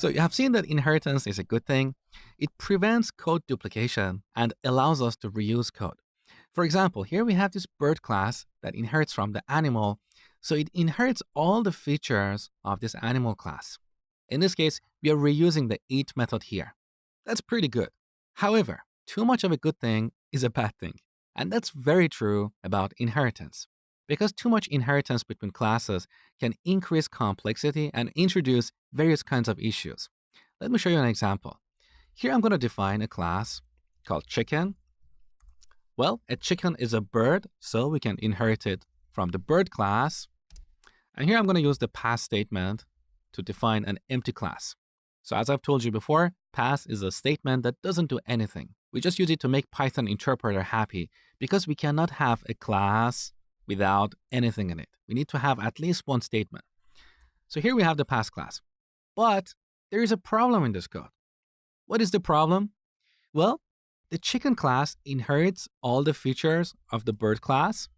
So you have seen that inheritance is a good thing. It prevents code duplication and allows us to reuse code. For example, here we have this bird class that inherits from the animal. So it inherits all the features of this animal class. In this case, we are reusing the eat method here. That's pretty good. However, too much of a good thing is a bad thing. And that's very true about inheritance. Because too much inheritance between classes can increase complexity and introduce various kinds of issues. Let me show you an example. Here I'm going to define a class called chicken. Well, a chicken is a bird, so we can inherit it from the bird class. And here I'm going to use the pass statement to define an empty class. So as I've told you before, pass is a statement that doesn't do anything. We just use it to make Python interpreter happy because we cannot have a class without anything in it. We need to have at least one statement. So here we have the pass class. But there is a problem in this code. What is the problem? Well, the chicken class inherits all the features of the bird class,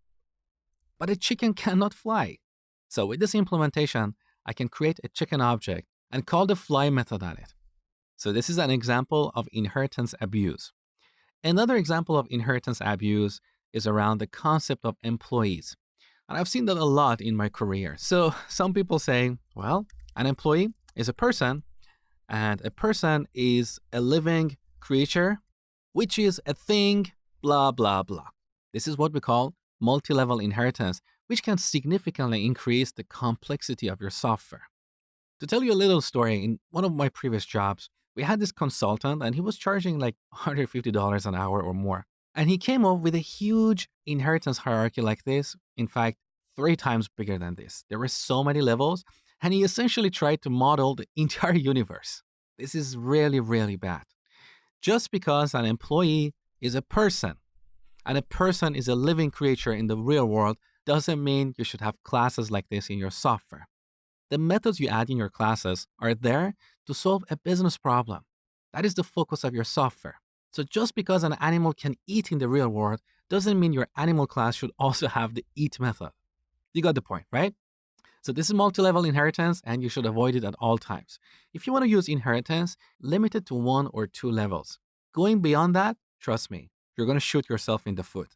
but a chicken cannot fly. So with this implementation, I can create a chicken object and call the fly method on it. So this is an example of inheritance abuse. Another example of inheritance abuse is around the concept of employees. And I've seen that a lot in my career. So some people say, well, an employee is a person, and a person is a living creature, which is a thing, blah, blah, blah. This is what we call multi-level inheritance, which can significantly increase the complexity of your software. To tell you a little story, in one of my previous jobs, we had this consultant and he was charging like $150 an hour or more. And he came up with a huge inheritance hierarchy like this. In fact, 3 times bigger than this. There were so many levels, and he essentially tried to model the entire universe. This is really, really bad. Just because an employee is a person and a person is a living creature in the real world doesn't mean you should have classes like this in your software. The methods you add in your classes are there to solve a business problem. That is the focus of your software. So just because an animal can eat in the real world doesn't mean your animal class should also have the eat method. You got the point, right? So this is multi-level inheritance and you should avoid it at all times. If you want to use inheritance, limit it to 1 or 2 levels. Going beyond that, trust me, you're going to shoot yourself in the foot.